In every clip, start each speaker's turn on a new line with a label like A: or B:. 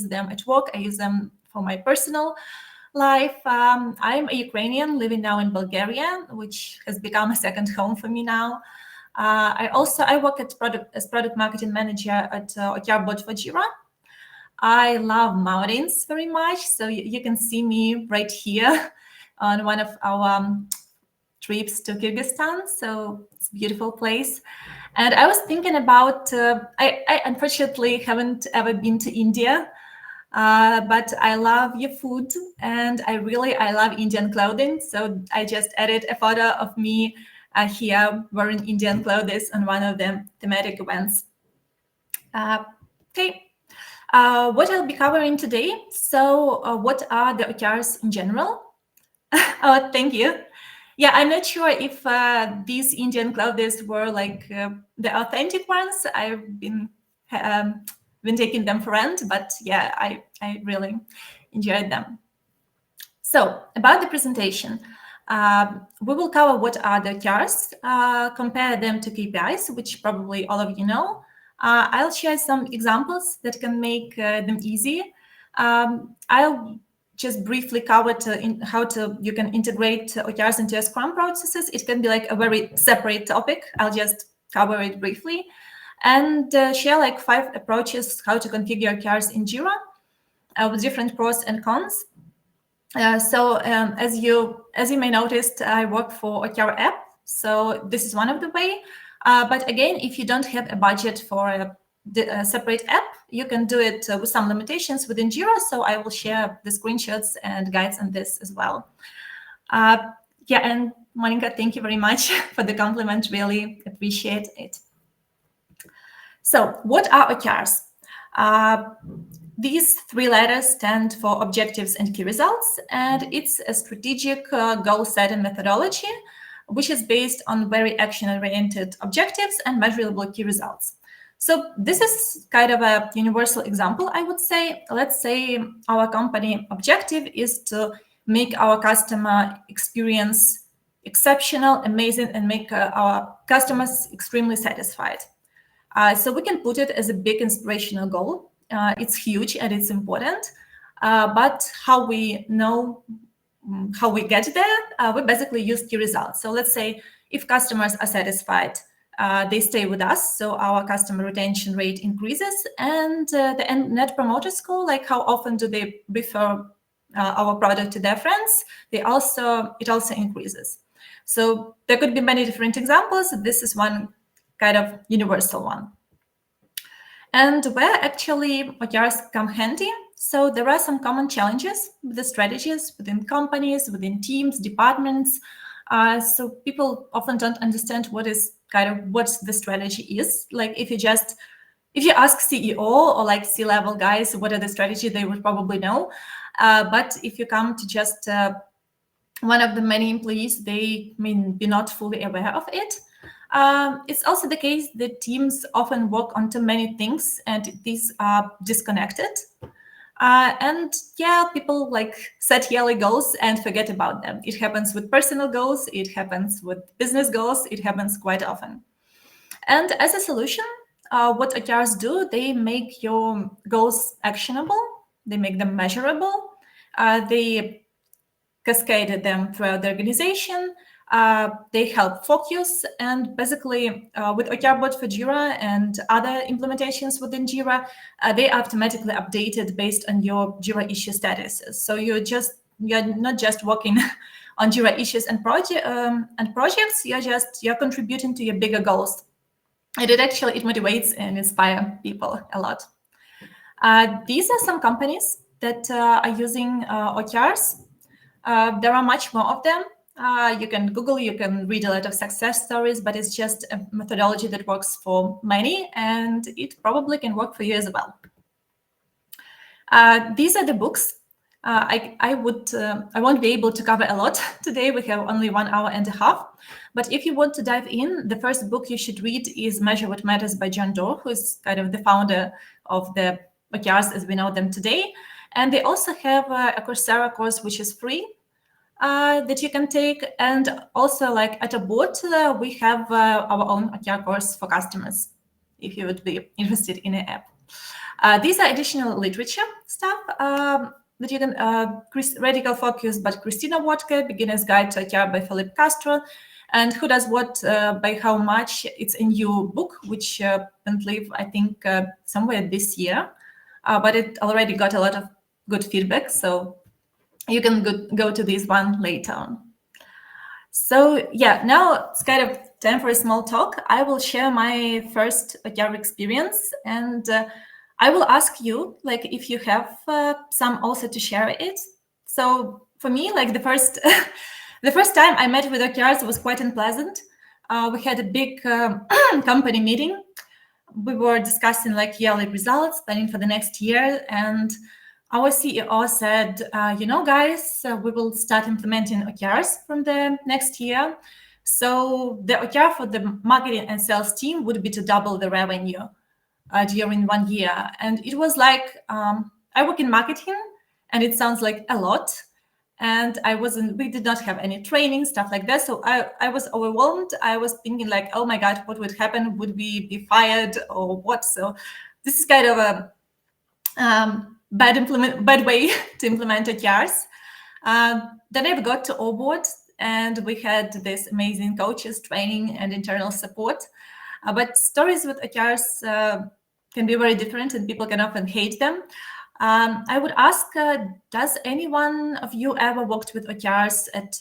A: use them at work. I use them for my personal life. I'm a Ukrainian living now in Bulgaria, which has become a second home for me now. I work as product marketing manager at OKR Board for Jira. I love mountains very much, so you can see me right here on one of our trips to Kyrgyzstan. So it's a beautiful place. And I was thinking about, I unfortunately haven't ever been to India, but I love your food and I love Indian clothing. So I just added a photo of me here wearing Indian clothes on one of the thematic events. Okay. What I'll be covering today. So what are the OKRs in general? Oh, thank you. Yeah, I'm not sure if these Indian clothes were like the authentic ones. I've been taking them for rent, but yeah, I really enjoyed them. So about the presentation, we will cover what are the OKRs, compare them to KPIs, which probably all of you know. I'll share some examples that can make them easy. I'll just briefly cover how you can integrate OKRs into your Scrum processes. It can be like a very separate topic. I'll just cover it briefly and share like 5 approaches how to configure OKRs in Jira with different pros and cons. As you may notice, I work for OKR app. So this is one of the way. But again, if you don't have a budget for a separate app, you can do it with some limitations within Jira. So I will share the screenshots and guides on this as well. Yeah, and Monica, thank you very much for the compliment. Really appreciate it. So what are OKRs? These 3 letters stand for objectives and key results, and it's a strategic goal-setting methodology, which is based on very action-oriented objectives and measurable key results. So this is kind of a universal example, I would say. Let's say our company objective is to make our customer experience exceptional, amazing, and make our customers extremely satisfied. So we can put it as a big inspirational goal. It's huge and it's important, but how we know how we get there, we basically use key results. So let's say if customers are satisfied, they stay with us, so our customer retention rate increases, and the net promoter score, like how often do they refer our product to their friends, it also increases. So there could be many different examples. This is one kind of universal one. And where actually OKRs come handy. So there are some common challenges with the strategies within companies, within teams, departments. So people often don't understand what the strategy is. Like if you ask CEO or like C-level guys what are the strategy, they would probably know. But if you come to just one of the many employees, they may be not fully aware of it. It's also the case that teams often work on too many things and these are disconnected. And yeah, people like set yearly goals and forget about them. It happens with personal goals, it happens with business goals, it happens quite often. And as a solution, what OKRs do, they make your goals actionable, they make them measurable, they cascade them throughout the organization, they help focus, and basically with OKR Board for Jira and other implementations within Jira, they are automatically updated based on your Jira issue statuses. So you're not just working on Jira issues and projects, you're contributing to your bigger goals. And it motivates and inspires people a lot. These are some companies that are using OKRs. There are much more of them. You can Google, you can read a lot of success stories, but it's just a methodology that works for many, and it probably can work for you as well. These are the books. I won't be able to cover a lot today. We have only 1 hour and a half. But if you want to dive in, the first book you should read is Measure What Matters by John Doerr, who is kind of the founder of the OKRs as we know them today. And they also have a Coursera course, which is free, that you can take. And also, like at a board, we have our own OKR course for customers, if you would be interested in an app. These are additional literature that you can Radical Focus by Christina Wodka, Beginner's Guide to OKR by Philip Castro, and Who Does What by How Much. It's a new book, which went live, I think, somewhere this year, but it already got a lot of good feedback, so you can go to this one later on. So yeah, now it's kind of time for a small talk. I will share my first OKR experience, and I will ask you, like, if you have some also to share it. So for me, like the first the first time I met with OKRs was quite unpleasant. We had a big company meeting. We were discussing like yearly results, planning for the next year, and our CEO said, guys, we will start implementing OKRs from the next year. So the OKR for the marketing and sales team would be to double the revenue during 1 year. And it was like, I work in marketing, and it sounds like a lot. And we did not have any training, stuff like that. So I was overwhelmed. I was thinking like, oh my God, what would happen? Would we be fired or what? So this is kind of a bad way to implement OKRs. Then I got to OKR Board, and we had this amazing coaches, training, and internal support. But stories with OKRs can be very different, and people can often hate them. I would ask, does anyone of you ever worked with OKRs at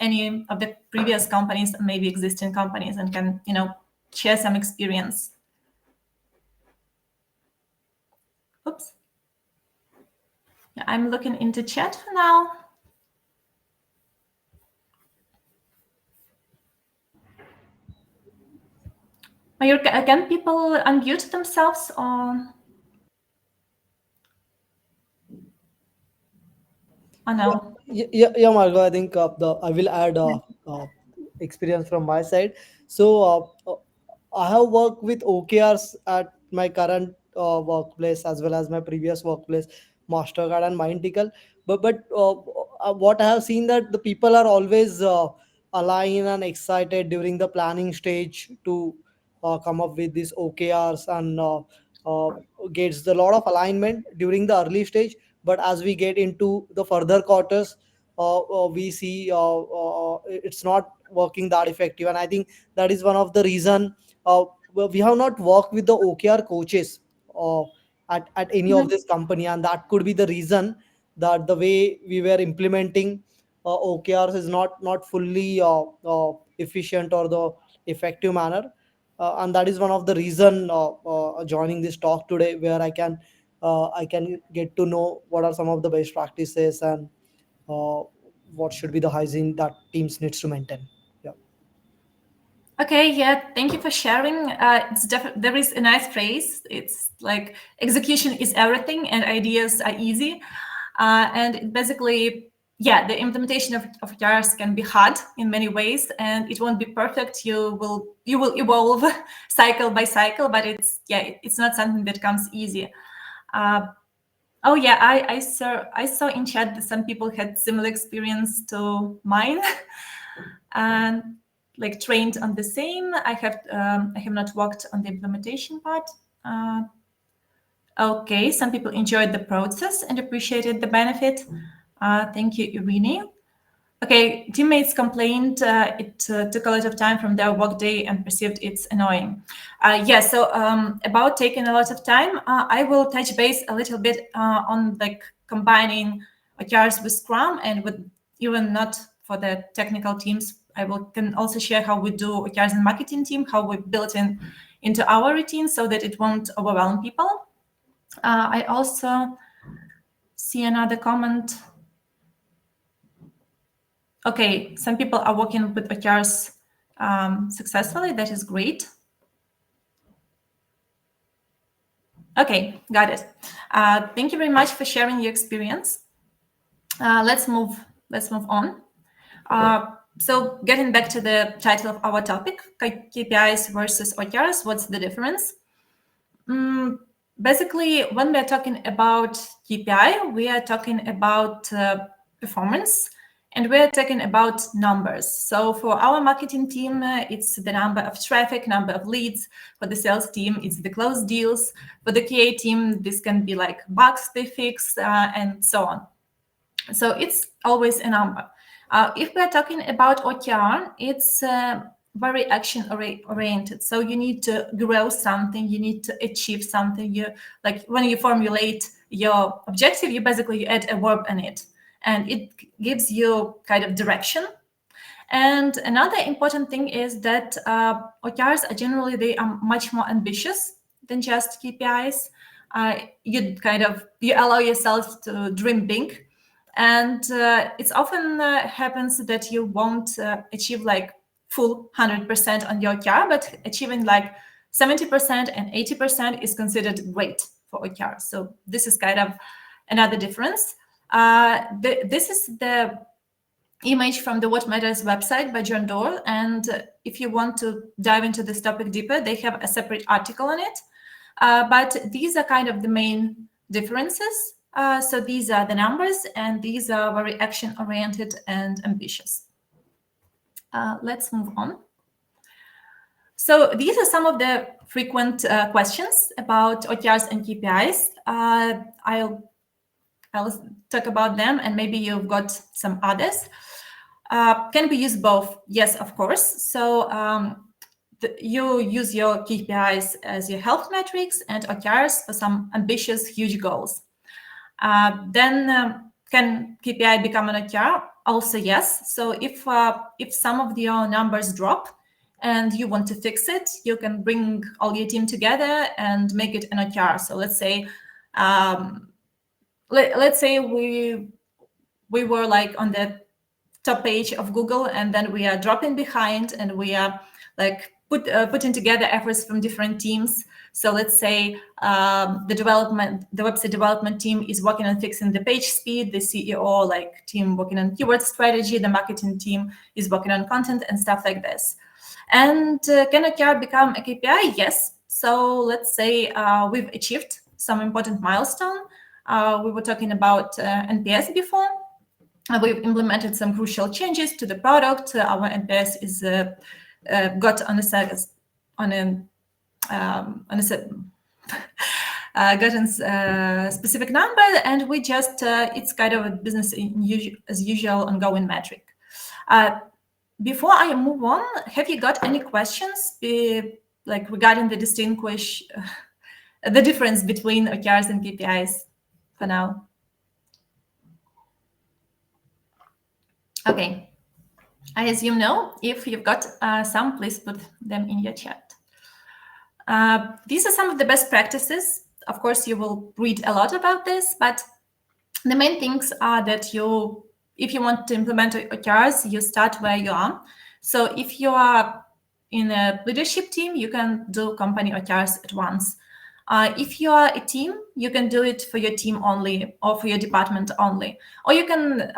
A: any of the previous companies, maybe existing companies, and can share some experience? Oops. I'm looking into chat now. Can people unmute themselves or? Oh no.
B: Yeah, Margo. I think I will add experience from my side. So I have worked with OKRs at my current workplace as well as my previous workplace, Mastercard and Mindtickle. But what I have seen that the people are always aligned and excited during the planning stage to come up with these OKRs and gets a lot of alignment during the early stage. But as we get into the further quarters, we see it's not working that effective, and I think that is one of the reason we have not worked with the OKR coaches at any of this company, and that could be the reason that the way we were implementing OKRs is not fully efficient or the effective manner. And that is one of the reason joining this talk today, where I can get to know what are some of the best practices and what should be the hygiene that teams needs to maintain. Yeah.
A: Okay, yeah, thank you for sharing. There is a nice phrase. It's like execution is everything and ideas are easy. And basically, yeah, the implementation of OKRs can be hard in many ways, and it won't be perfect. You will evolve cycle by cycle, but it's not something that comes easy. Oh yeah, I saw in chat that some people had similar experience to mine, and like trained on the same. I have not worked on the implementation part. Okay, some people enjoyed the process and appreciated the benefit. Thank you, Irene. Okay, teammates complained it took a lot of time from their workday and perceived it's annoying. So about taking a lot of time, I will touch base a little bit on like combining OKRs with Scrum, and with even not for the technical teams. Can also share how we do OKRs in marketing team, how we built into our routine so that it won't overwhelm people. I also see another comment. Okay, some people are working with OKRs successfully. That is great. Okay, got it. Thank you very much for sharing your experience. Let's move on. So getting back to the title of our topic, KPIs versus OKRs, what's the difference? Basically, when we're talking about KPI, we are talking about performance And we're talking about numbers. So for our marketing team, it's the number of traffic, number of leads. For the sales team, it's the closed deals. For the QA team, this can be like bugs they fix and so on. So it's always a number. If we're talking about OKR, it's very action oriented. So you need to grow something, you need to achieve something. You like when you formulate your objective, you basically add a verb in it, and it gives you kind of direction. And another important thing is that OKRs are generally, they are much more ambitious than just KPIs. You allow yourself to dream big, and it's often happens that you won't achieve like full 100% on your OKR, but achieving like 70% and 80% is considered great for OKR. So this is kind of another difference. This is the image from the What Matters website by John Doerr, and if you want to dive into this topic deeper, they have a separate article on it. But these are kind of the main differences. So these are the numbers, and these are very action-oriented and ambitious. Let's move on. So these are some of the frequent questions about OKRs and KPIs. I'll talk about them, and maybe you've got some others. Can we use both? Yes, of course. So you use your KPIs as your health metrics and OKRs for some ambitious, huge goals. Then can KPI become an OKR? Also, yes. So if some of your numbers drop and you want to fix it, you can bring all your team together and make it an OKR. So let's say we were like on the top page of Google, and then we are dropping behind, and we are like putting together efforts from different teams. So let's say the website development team is working on fixing the page speed, the CEO team working on keyword strategy, the marketing team is working on content and stuff like this. And can OKR become a KPI? Yes. So let's say we've achieved some important milestone. We were talking about NPS before. We've implemented some crucial changes to the product. Our NPS is got on a specific number, and we just it's kind of a business as usual ongoing metric. Before I move on, have you got any questions regarding the the difference between OKRs and KPIs for now? Okay, I assume no. If you've got some, please put them in your chat. These are some of the best practices. Of course, you will read a lot about this, but the main things are that if you want to implement OKRs, you start where you are. So if you are in a leadership team, you can do company OKRs at once. If you are a team, you can do it for your team only or for your department only. Or you can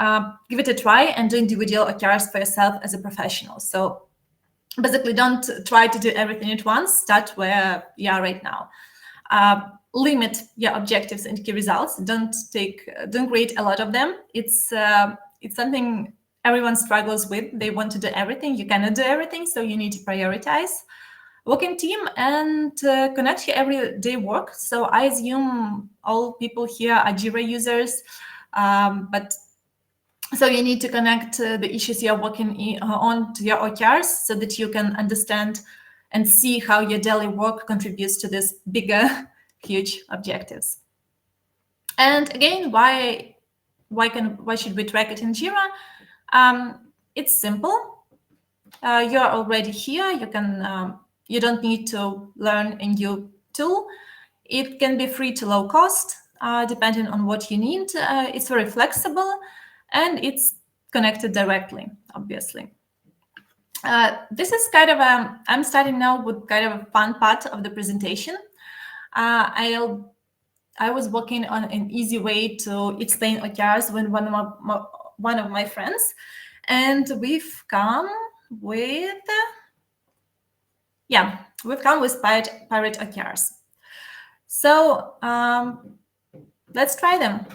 A: give it a try and do individual OKRs for yourself as a professional. So basically, don't try to do everything at once. Start where you are right now. Limit your objectives and key results. Don't create a lot of them. It's something everyone struggles with. They want to do everything. You cannot do everything, so you need to prioritize. Work in team and connect your everyday work. So I assume all people here are Jira users, but so you need to connect the issues you're working on to your OKRs so that you can understand and see how your daily work contributes to this bigger, huge objectives. And again, why should we track it in Jira? It's simple. You're already here. You don't need to learn a new tool. It can be free to low cost, depending on what you need. It's very flexible, and it's connected directly, obviously. This is kind of I'm starting now with kind of a fun part of the presentation. I was working on an easy way to explain OKRs with one of my friends, and we've come with pirate OKRs. So let's try them.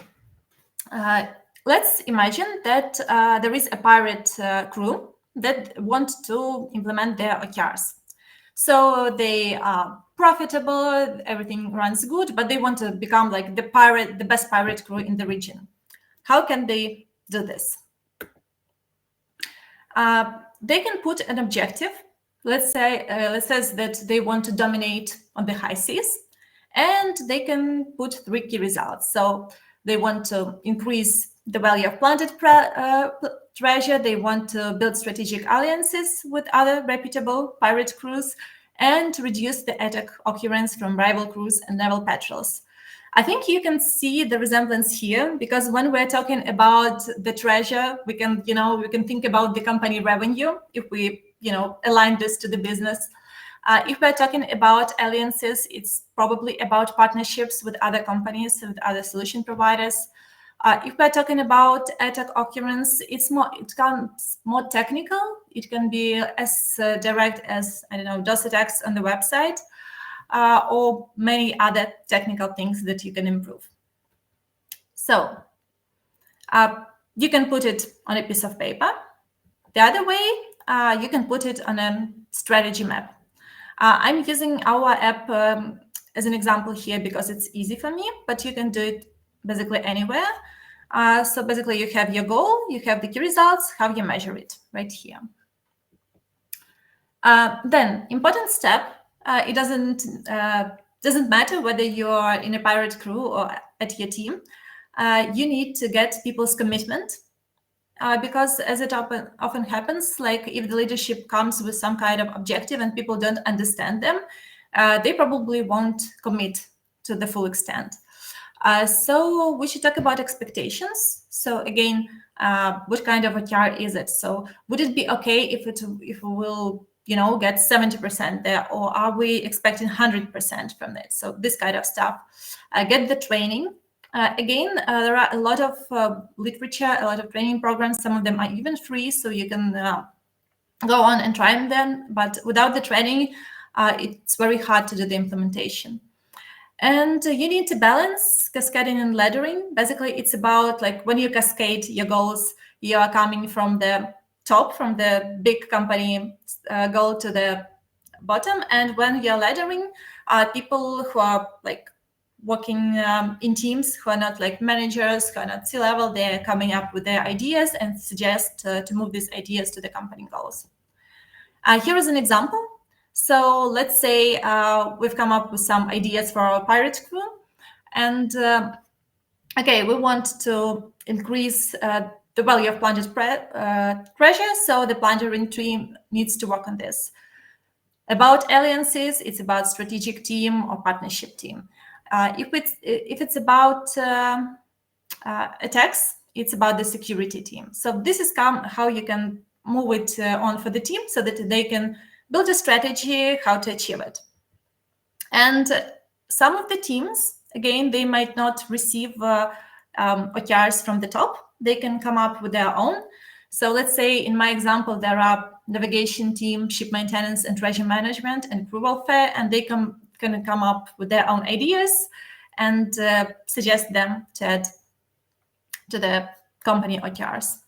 A: let's imagine that there is a pirate crew that want to implement their OKRs. So they are profitable, everything runs good, but they want to become like the best pirate crew in the region. How can they do this? They can put an objective. Let's say that they want to dominate on the high seas, and they can put 3 key results. So they want to increase the value of planted treasure. They want to build strategic alliances with other reputable pirate crews, and reduce the attack occurrence from rival crews and naval patrols. I think you can see the resemblance here, because when we're talking about the treasure, we can think about the company revenue if we, align this to the business. If we're talking about alliances, it's probably about partnerships with other companies, with other solution providers. If we're talking about attack occurrence, it becomes more technical. It can be as direct as, DOS attacks on the website, or many other technical things that you can improve. So you can put it on a piece of paper. The other way, you can put it on a strategy map. I'm using our app as an example here because it's easy for me, but you can do it basically anywhere. So basically you have your goal, you have the key results, how you measure it right here. Then important step, it doesn't matter whether you're in a pirate crew or at your team, you need to get people's commitment. Because as it often happens, like if the leadership comes with some kind of objective and people don't understand them, they probably won't commit to the full extent. So we should talk about expectations. So again, what kind of OKR is it? So would it be okay if we will get 70% there, or are we expecting 100% from it? So this kind of stuff. Get the training. Again, there are a lot of literature, a lot of training programs. Some of them are even free, so you can go on and try them. But without the training, it's very hard to do the implementation. And you need to balance cascading and laddering. Basically, it's about like when you cascade your goals, you are coming from the top, from the big company goal to the bottom. And when you're laddering, people who are like working in teams, who are not like managers, who are not C-level, they're coming up with their ideas and suggest to move these ideas to the company goals. Here is an example. So let's say we've come up with some ideas for our pirate crew, and okay, we want to increase the value of planted treasure, so the plundering team needs to work on this. About alliances, it's about strategic team or partnership team. If it's about attacks, it's about the security team. So this is how you can move it on for the team, so that they can build a strategy how to achieve it. And some of the teams, again, they might not receive OKRs from the top. They can come up with their own. So let's say in my example, there are navigation team, ship maintenance, and treasure management, and crew welfare, and they can come up with their own ideas and suggest them to add to the company OKRs.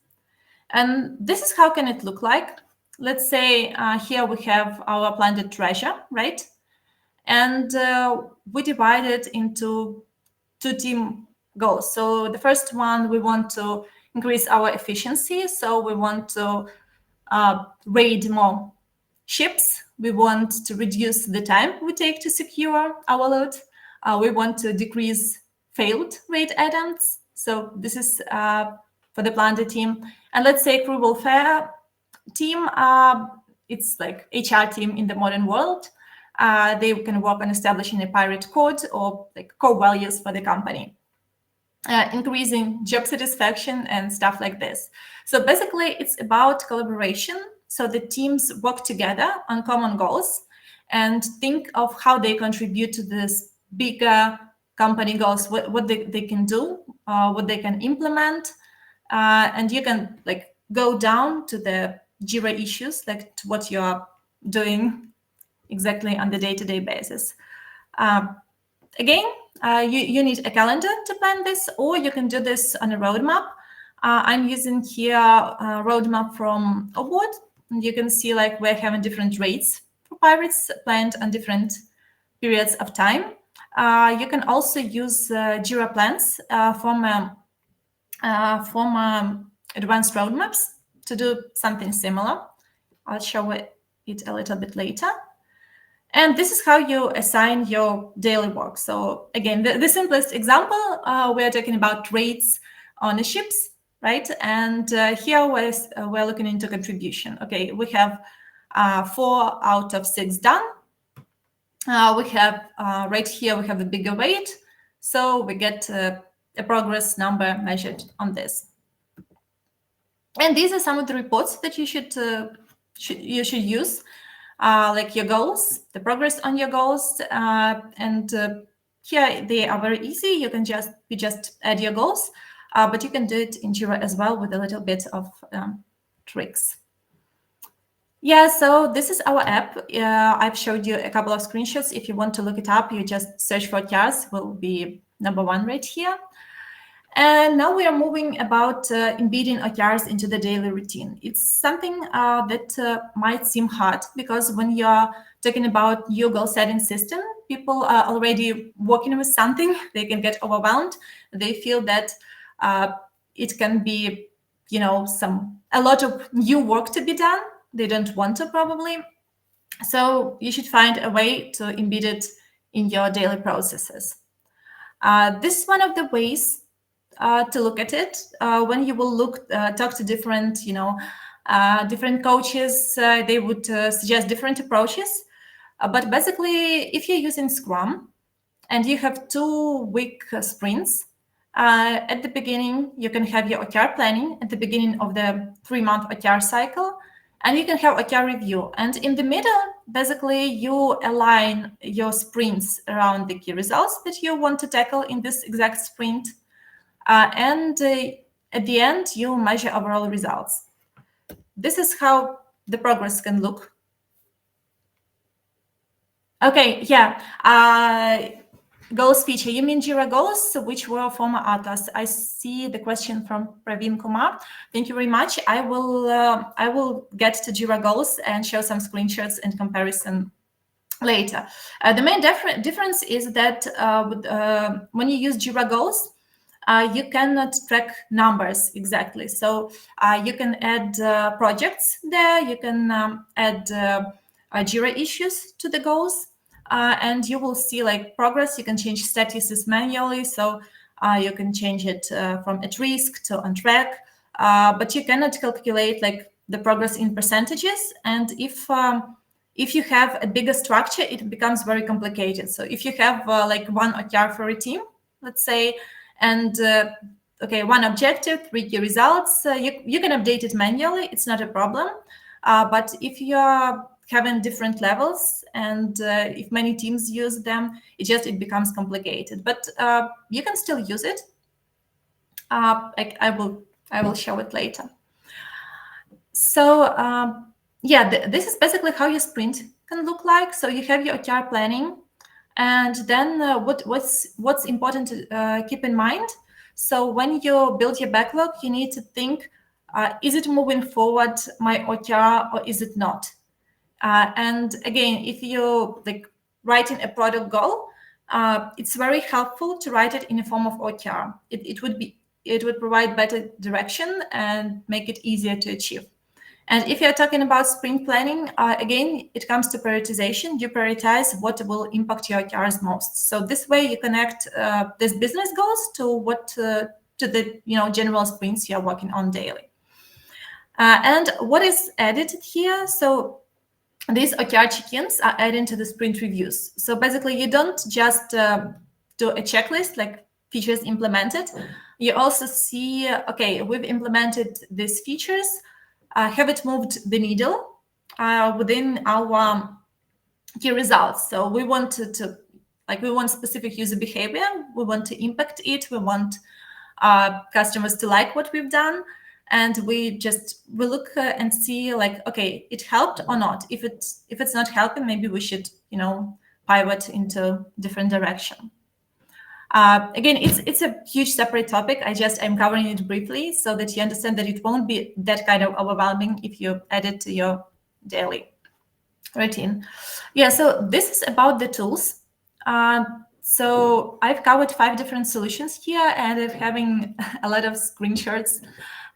A: And this is how can it look like. Let's say here we have our planted treasure, right? And we divide it into 2 team goals. So the first one, we want to increase our efficiency. So we want to raid more ships. We want to reduce the time we take to secure our loot. We want to decrease failed raid attempts. So this is for the planted team. And let's say crew welfare team, it's like HR team in the modern world. They can work on establishing a pirate code or like core values for the company, increasing job satisfaction and stuff like this. So basically, it's about collaboration. So the teams work together on common goals and think of how they contribute to this bigger company goals, what they can do, what they can implement. And you can like go down to the Jira issues, like to what you're doing exactly on the day-to-day basis. Again, you need a calendar to plan this, or you can do this on a roadmap. I'm using here a roadmap from a board. And you can see like we're having different rates for pirates planned on different periods of time. You can also use Jira plans from advanced roadmaps to do something similar. I'll show it a little bit later. And this is how you assign your daily work. So again, the simplest example, we're talking about rates, ownerships, right? And here we're looking into contribution. Okay, we have 4 out of 6 done. We have right here, we have a bigger weight. So we get a progress number measured on this. And these are some of the reports that you should use, like your goals, the progress on your goals, and here they are very easy. You can just add your goals, but you can do it in Jira as well with a little bit of tricks. Yeah, so this is our app. I've showed you a couple of screenshots. If you want to look it up, you just search for OKRs, will be #1 right here. And now we are moving about embedding OKRs into the daily routine. It's something that might seem hard because when you're talking about your goal setting system, people are already working with something. They can get overwhelmed. They feel that it can be, a lot of new work to be done. They don't want to probably. So you should find a way to embed it in your daily processes. This is one of the ways to look at it. When you will talk to different, different coaches, they would suggest different approaches. But basically, if you're using Scrum and you have 2-week sprints, at the beginning, you can have your OKR planning at the beginning of the 3-month OKR cycle, and you can have OKR review. And in the middle, basically, you align your sprints around the key results that you want to tackle in this exact sprint. And at the end, you measure overall results. This is how the progress can look. Okay, yeah. Goals feature. You mean Jira goals, which were former Atlas? I see the question from Praveen Kumar. Thank you very much. I will get to Jira goals and show some screenshots and comparison later. The main difference is that when you use Jira goals, you cannot track numbers exactly. So you can add projects there. You can add Jira issues to the goals. And you will see like progress. You can change statuses manually. So you can change it from at risk to on track. But you cannot calculate like the progress in percentages. And if you have a bigger structure, it becomes very complicated. So if you have like one OKR for a team, let's say, and one objective, 3 key results, you can update it manually. It's not a problem. But if you are having different levels and if many teams use them, it becomes complicated. But you can still use it. I will show it later. So this is basically how your sprint can look like. So you have your OKR planning, and then what's important to keep in mind. So when you build your backlog, you need to think: is it moving forward my OKR or is it not? And again, if you like writing a product goal, it's very helpful to write it in a form of OKR. It would provide better direction and make it easier to achieve. And if you're talking about sprint planning, again, it comes to prioritization. You prioritize what will impact your OKRs most. So this way, you connect these business goals to the general sprints you're working on daily. And what is added here? So these OKR check-ins are added to the sprint reviews. So basically, you don't just do a checklist like features implemented. You also see, okay, we've implemented these features. Have it moved the needle within our key results? So we want we want specific user behavior. We want to impact it. We want customers to like what we've done. And we look and see like, okay, it helped or not. If it's not helping, maybe we should pivot into different direction. Again, it's a huge separate topic. I'm covering it briefly so that you understand that it won't be that kind of overwhelming if you add it to your daily routine. Yeah, so this is about the tools. So I've covered 5 different solutions here, and I'm having a lot of screenshots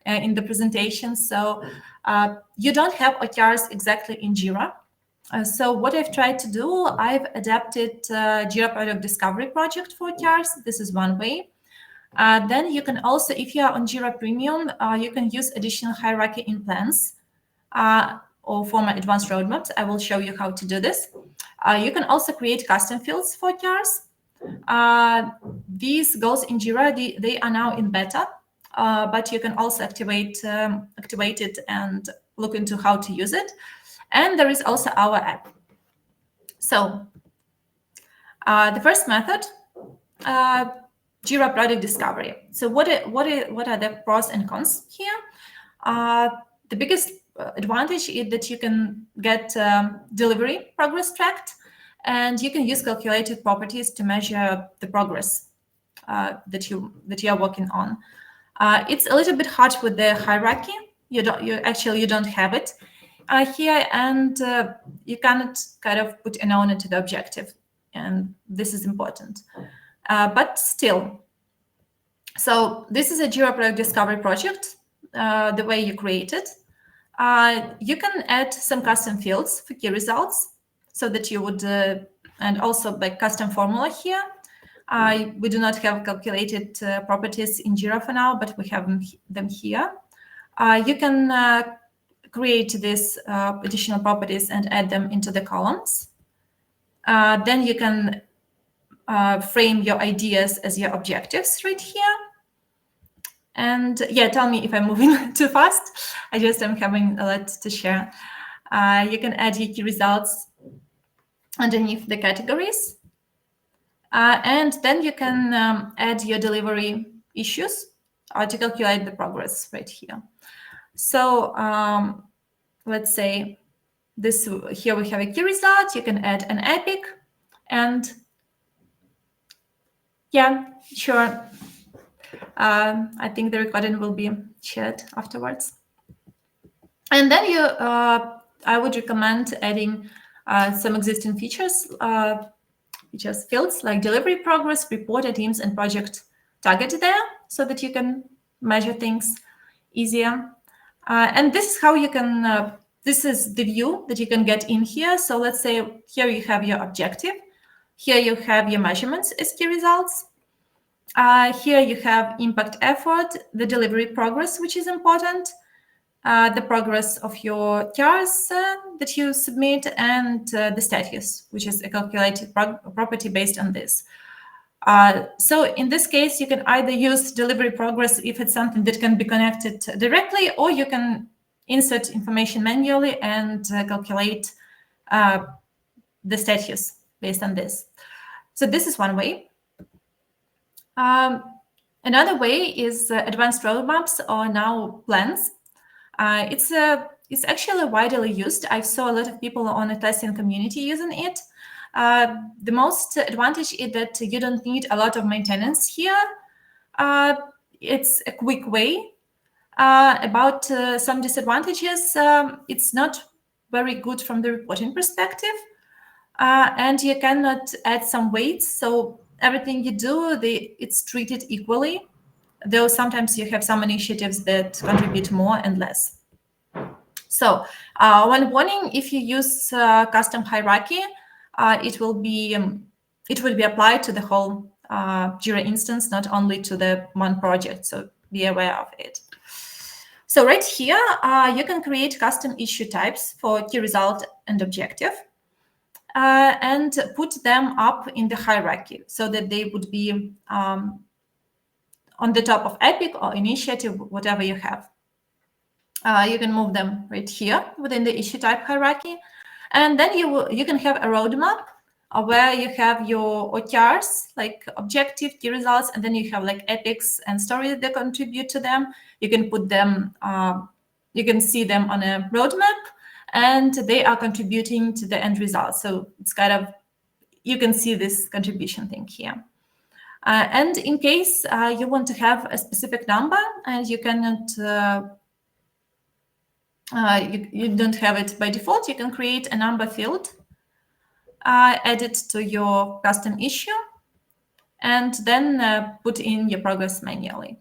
A: in the presentation. So you don't have OKRs exactly in Jira. So what I've tried to do, I've adapted Jira Product Discovery project for OKRs. This is one way. Then you can also, if you are on Jira Premium, you can use additional hierarchy in plans or for my advanced roadmaps. I will show you how to do this. You can also create custom fields for OKRs. These goals in Jira, they are now in beta, but you can also activate it and look into how to use it. And there is also our app. So the first method, Jira Product Discovery. So what are the pros and cons here? The biggest advantage is that you can get delivery progress tracked, and you can use calculated properties to measure the progress that you are working on. It's a little bit hard with the hierarchy. You don't have it here, and you cannot kind of put an owner to the objective, and this is important. But still, so this is a Jira Product Discovery project. The way you create it, you can add some custom fields for key results, so that you would, and also like custom formula here. We do not have calculated properties in Jira for now, but we have them here. You can create these additional properties and add them into the columns. Then you can frame your ideas as your objectives right here. And yeah, tell me if I'm moving too fast. I'm having a lot to share. You can add your key results underneath the categories. And then you can add your delivery issues to calculate the progress right here. So let's say this here we have a key result. You can add an epic, and yeah, sure. I think the recording will be shared afterwards. And then I would recommend adding some existing features, fields like delivery progress, report teams, and project target there, so that you can measure things easier. And this is how you can, this is the view that you can get in here. So let's say here you have your objective. Here you have your measurements as key results. Here you have impact effort, the delivery progress, which is important, the progress of your TRs that you submit, and the status, which is a calculated property based on this. So in this case, you can either use delivery progress if it's something that can be connected directly, or you can insert information manually and calculate the status based on this. So this is one way. Another way is advanced roadmaps, or now plans. It's actually widely used. I saw a lot of people on the testing community using it. The most advantage is that you don't need a lot of maintenance here. It's a quick way. About some disadvantages, it's not very good from the reporting perspective, and you cannot add some weights. So everything you do, it's treated equally, though sometimes you have some initiatives that contribute more and less. So one warning: if you use custom hierarchy, it will be applied to the whole Jira instance, not only to the one project. So be aware of it. So right here, you can create custom issue types for key result and objective, and put them up in the hierarchy so that they would be on the top of epic or initiative, whatever you have. You can move them right here within the issue type hierarchy. And then you can have a roadmap where you have your OKRs, like objective, key results, and then you have like epics and stories that contribute to them. You can put them, you can see them on a roadmap, and they are contributing to the end result. So it's kind of, you can see this contribution thing here. And in case you want to have a specific number and you cannot, you don't have it by default, you can create a number field, add it to your custom issue, and then put in your progress manually.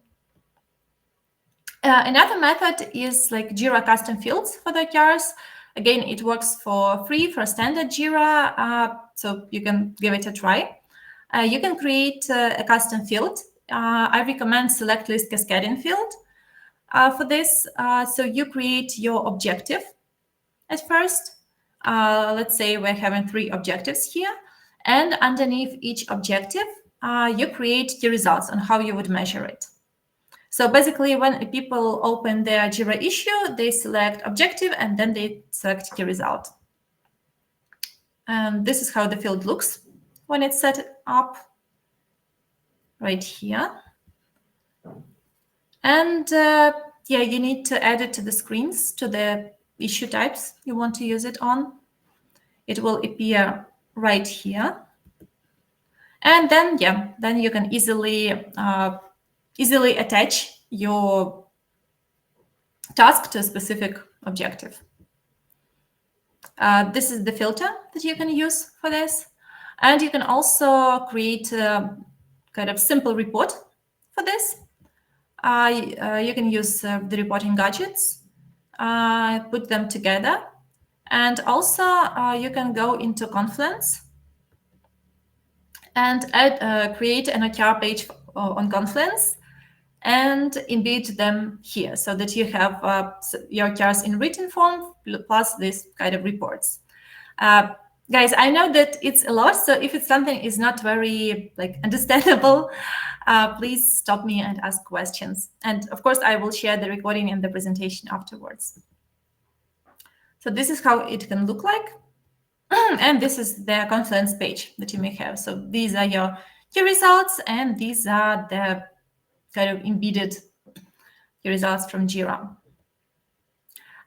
A: Another method is like Jira custom fields for the OKRs. Again, it works for free for standard Jira, so you can give it a try. You can create a custom field. I recommend select list cascading field for this. So you create your objective at first. Let's say we're having 3 objectives here. And underneath each objective, you create the results on how you would measure it. So basically, when people open their Jira issue, they select objective and then they select key result. And this is how the field looks when it's set up right here. And yeah, you need to add it to the screens, to the issue types you want to use it on. It will appear right here. And then, yeah, then you can easily attach your task to a specific objective. This is the filter that you can use for this. And you can also create a kind of simple report for this. You can use the reporting gadgets, put them together. And also you can go into Confluence and create an OKR page on Confluence and embed them here so that you have your OKRs in written form plus this kind of reports. Guys, I know that it's a lot, so if it's something is not very understandable, please stop me and ask questions. And of course, I will share the recording and the presentation afterwards. So this is how it can look like. And this is the Confluence page that you may have. So these are your key results, and these are the kind of embedded results from Jira.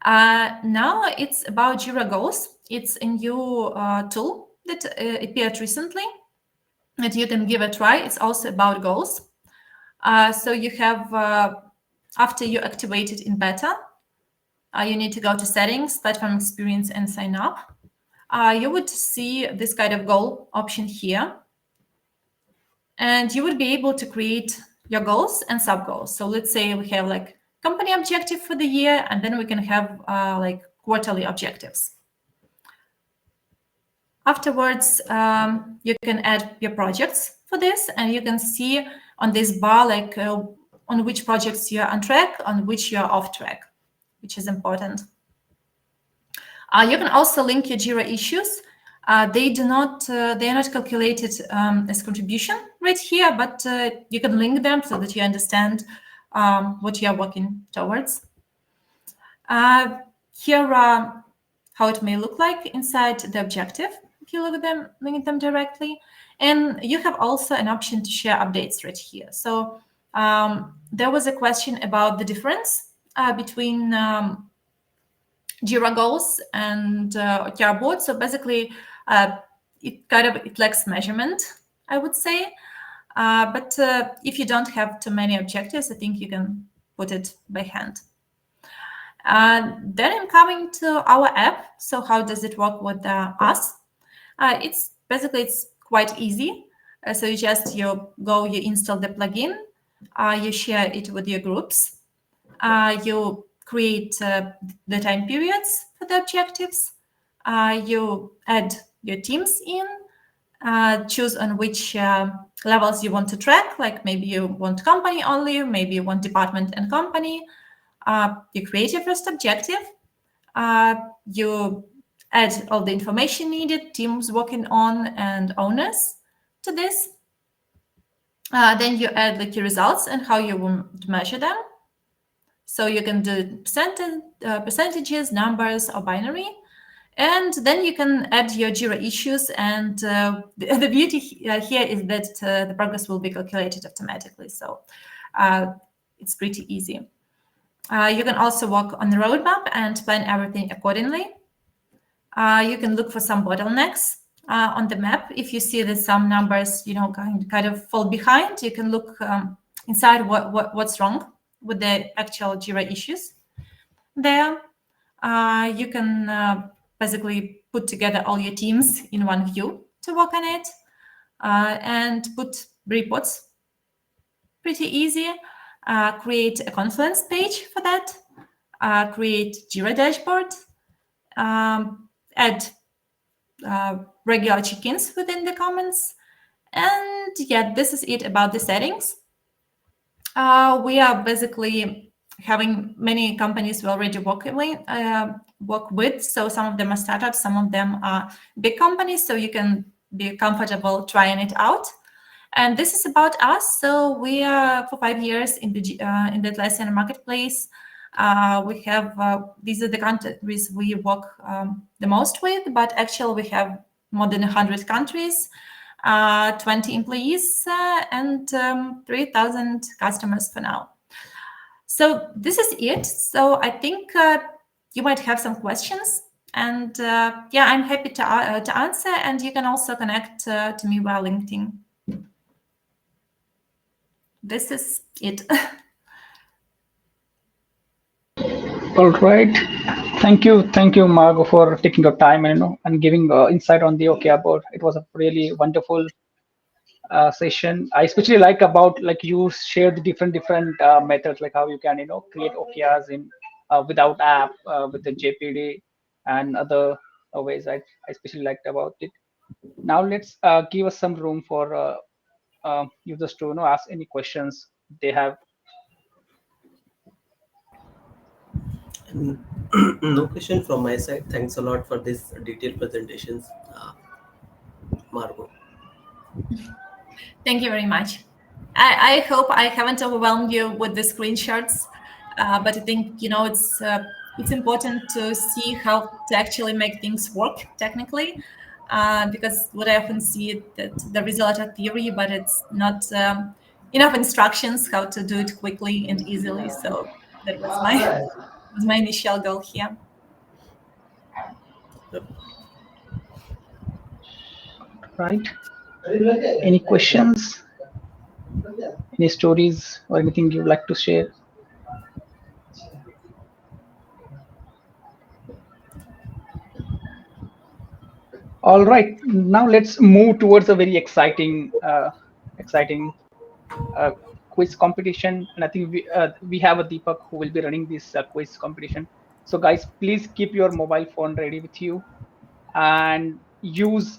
A: Now it's about Jira Goals. It's a new tool that appeared recently that you can give a try. It's also about goals. So you have, after you activate it in beta, you need to go to Settings, Platform Experience, and Sign Up. You would see this kind of goal option here. And you would be able to create your goals and sub-goals. So let's say we have like company objective for the year, and then we can have like quarterly objectives. Afterwards, you can add your projects for this, and you can see on this bar like on which projects you're on track, on which you're off track, which is important. You can also link your Jira issues. They are not calculated as contribution right here, but you can link them so that you understand what you are working towards. Here are how it may look like inside the objective if you look at them, link them directly. And you have also an option to share updates right here. So there was a question about the difference between Jira Goals and OKR Board. So basically, it lacks measurement, I would say. But if you don't have too many objectives, I think you can put it by hand. Then I'm coming to our app. So how does it work with us? It's quite easy. So you install the plugin, you share it with your groups, you create the time periods for the objectives, you add your teams in, choose on which levels you want to track, like maybe you want company only, maybe you want department and company. You create your first objective, you add all the information needed, teams working on, and owners to this. Then you add the key results and how you want to measure them. So you can do percentages, numbers, or binary. And then you can add your Jira issues. And the beauty here is that the progress will be calculated automatically. So it's pretty easy. You can also work on the roadmap and plan everything accordingly. You can look for some bottlenecks on the map. If you see that some numbers, kind of fall behind, you can look inside what's wrong with the actual Jira issues. There, you can basically put together all your teams in one view to work on it, and put reports. Pretty easy. Create a Confluence page for that. Create Jira dashboard. Add regular check-ins within the comments. And yeah, this is it about the settings. We are basically having many companies we already work with. So some of them are startups, some of them are big companies. So you can be comfortable trying it out. And this is about us. So we are for 5 years in the Atlassian marketplace. We have these are the countries we work the most with, but actually we have more than 100 countries, 20 employees, and 3,000 customers for now. So this is it. So I think you might have some questions, and yeah, I'm happy to answer. And you can also connect to me via LinkedIn. This is it.
C: All right. Thank you, Margo, for taking your time and giving insight on the OKR board. It was a really wonderful session. I especially like about you shared the different methods, like how you can create OKRs in without app, with the JPD and other ways. I especially liked about it. Now let's give us some room for users to ask any questions they have.
D: No question from my side. Thanks a lot for this detailed presentations, Margo.
A: Thank you very much. I hope I haven't overwhelmed you with the screenshots, but I think it's important to see how to actually make things work technically, because what I often see is that there is a lot of theory, but it's not enough instructions how to do it quickly and easily. So that was my initial goal here.
C: Right. Any questions? Any stories or anything you'd like to share? All right. Now let's move towards a very exciting quiz competition. And I think we have a Deepak who will be running this quiz competition. So guys, please keep your mobile phone ready with you and use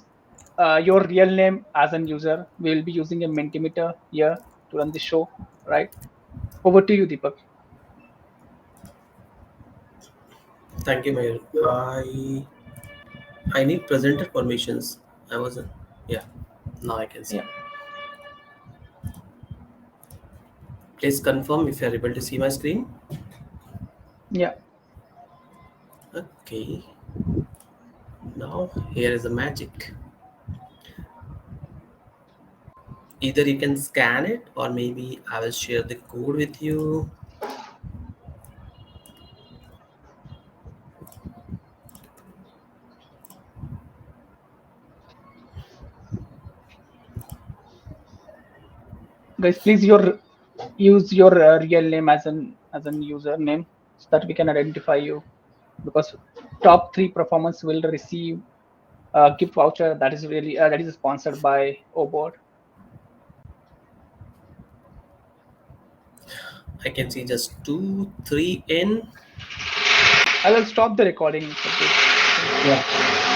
C: your real name as an user. We will be using a Mentimeter here to run the show, right? Over to you, Deepak.
D: Thank you, Mayur. I need presenter permissions. Yeah. Now I can see.
C: Yeah.
D: Please confirm if you are able to see my screen.
C: Yeah.
D: Okay. Now here is the magic. Either you can scan it, or maybe I will share the code with you.
C: Guys, please use your real name as an username so that we can identify you, because top 3 performance will receive a gift voucher that is sponsored by OBoard.
D: I can see just 2-3 in.
C: I will stop the recording.
D: Yeah.